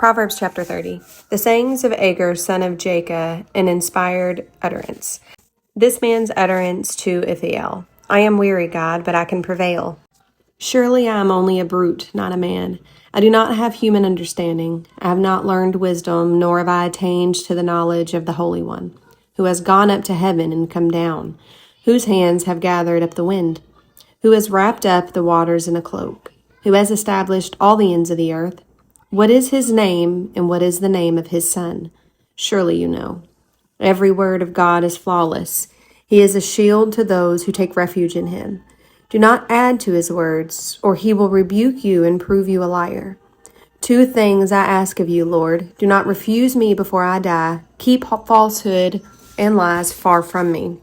Proverbs chapter 30. The sayings of Agur, son of Jacob, an inspired utterance. This man's utterance to Ithiel. I am weary, God, but I can prevail. Surely I am only a brute, not a man. I do not have human understanding. I have not learned wisdom, nor have I attained to the knowledge of the Holy One, who has gone up to heaven and come down, whose hands have gathered up the wind, who has wrapped up the waters in a cloak, who has established all the ends of the earth. What is his name, and what is the name of his son? Surely you know. Every word of God is flawless. He is a shield to those who take refuge in him. Do not add to his words, or he will rebuke you and prove you a liar. 2 things I ask of you, Lord. Do not refuse me before I die. Keep falsehood and lies far from me.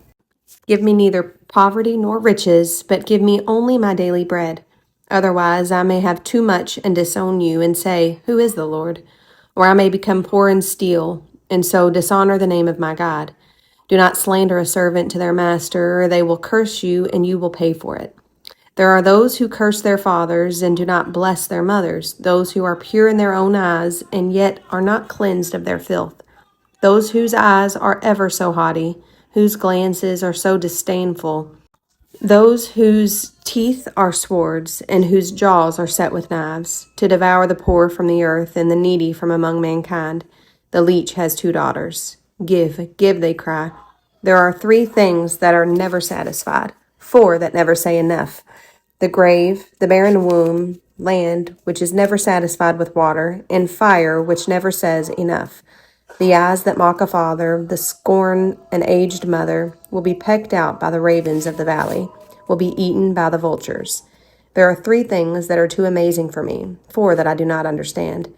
Give me neither poverty nor riches, but give me only my daily bread. Otherwise, I may have too much and disown you and say, Who is the Lord? Or I may become poor and steal, and so dishonor the name of my God. Do not slander a servant to their master, or they will curse you, and you will pay for it. There are those who curse their fathers and do not bless their mothers, those who are pure in their own eyes, and yet are not cleansed of their filth. Those whose eyes are ever so haughty, whose glances are so disdainful, those whose teeth are swords, and whose jaws are set with knives, to devour the poor from the earth, and the needy from among mankind. The leech has 2 daughters. Give, give, they cry. There are 3 things that are never satisfied, 4 that never say enough. The grave, the barren womb, land, which is never satisfied with water, and fire, which never says enough. The eyes that mock a father, the scorn an aged mother, will be pecked out by the ravens of the valley, will be eaten by the vultures. There are 3 things that are too amazing for me, 4 that I do not understand.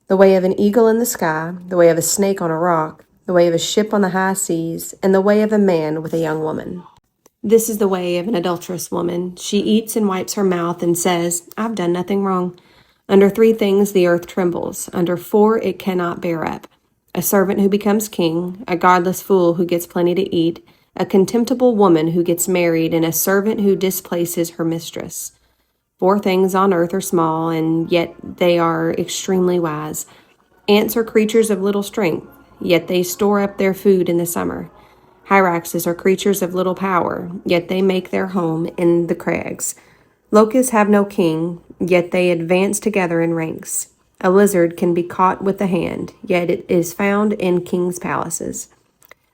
The way of an eagle in the sky, the way of a snake on a rock, the way of a ship on the high seas, and the way of a man with a young woman. This is the way of an adulterous woman. She eats and wipes her mouth and says, I've done nothing wrong. Under 3 things the earth trembles. Under 4 it cannot bear up. A servant who becomes king, a godless fool who gets plenty to eat, a contemptible woman who gets married, and a servant who displaces her mistress. 4 things on earth are small, and yet they are extremely wise. Ants are creatures of little strength, yet they store up their food in the summer. Hyraxes are creatures of little power, yet they make their home in the crags. Locusts have no king, yet they advance together in ranks. A lizard can be caught with the hand, yet it is found in kings' palaces.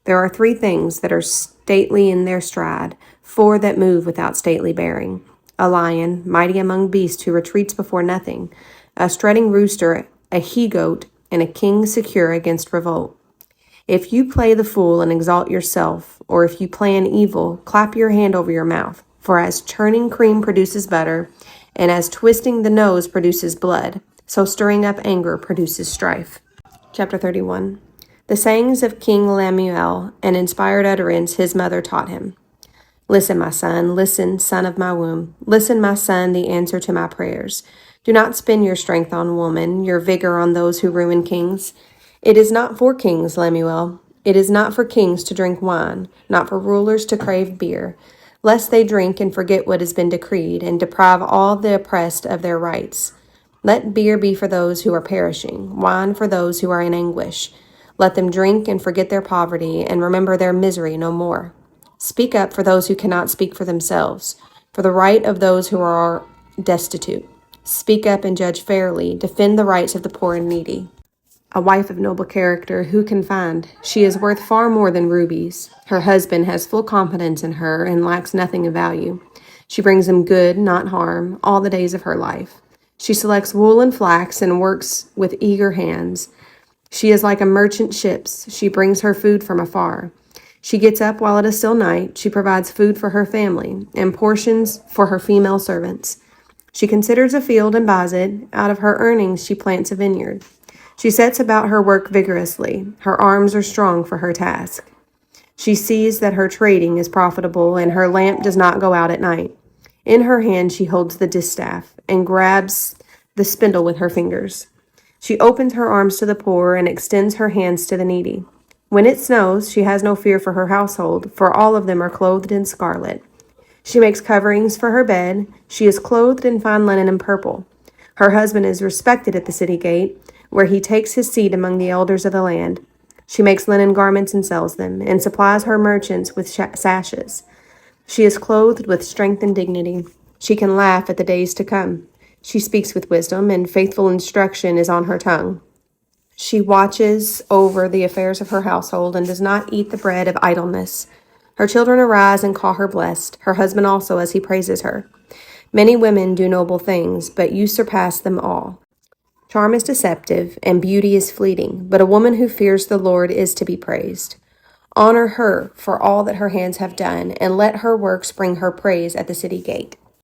There are 3 things that are stately in their stride, 4 that move without stately bearing. A lion, mighty among beasts, who retreats before nothing. A strutting rooster, a he-goat, and a king secure against revolt. If you play the fool and exalt yourself, or if you plan evil, clap your hand over your mouth. For as churning cream produces butter, and as twisting the nose produces blood, so stirring up anger produces strife. Chapter 31. The sayings of King Lemuel, an inspired utterance his mother taught him. Listen, my son, listen, son of my womb. Listen, my son, the answer to my prayers. Do not spend your strength on woman, your vigor on those who ruin kings. It is not for kings, Lemuel. It is not for kings to drink wine, not for rulers to crave beer, lest they drink and forget what has been decreed, and deprive all the oppressed of their rights. Let beer be for those who are perishing, wine for those who are in anguish. Let them drink and forget their poverty, and remember their misery no more. Speak up for those who cannot speak for themselves, for the right of those who are destitute. Speak up and judge fairly, defend the rights of the poor and needy. A wife of noble character, who can find? She is worth far more than rubies. Her husband has full confidence in her and lacks nothing of value. She brings him good, not harm, all the days of her life. She selects wool and flax and works with eager hands. She is like a merchant ships. She brings her food from afar. She gets up while it is still night. She provides food for her family and portions for her female servants. She considers a field and buys it. Out of her earnings she plants a vineyard. She sets about her work vigorously. Her arms are strong for her task. She sees that her trading is profitable, and her lamp does not go out at night. In her hand she holds the distaff and grabs the spindle with her fingers. She opens her arms to the poor and extends her hands to the needy. When it snows, she has no fear for her household, for all of them are clothed in scarlet. She makes coverings for her bed. She is clothed in fine linen and purple. Her husband is respected at the city gate. where he takes his seat among the elders of the land. She makes linen garments and sells them, and supplies her merchants with sashes. She is clothed with strength and dignity. She can laugh at the days to come. She speaks with wisdom, and faithful instruction is on her tongue. She watches over the affairs of her household and does not eat the bread of idleness. Her children arise and call her blessed, her husband also as he praises her. Many women do noble things, but you surpass them all. Charm is deceptive, and beauty is fleeting, but a woman who fears the Lord is to be praised. Honor her for all that her hands have done, and let her works bring her praise at the city gate.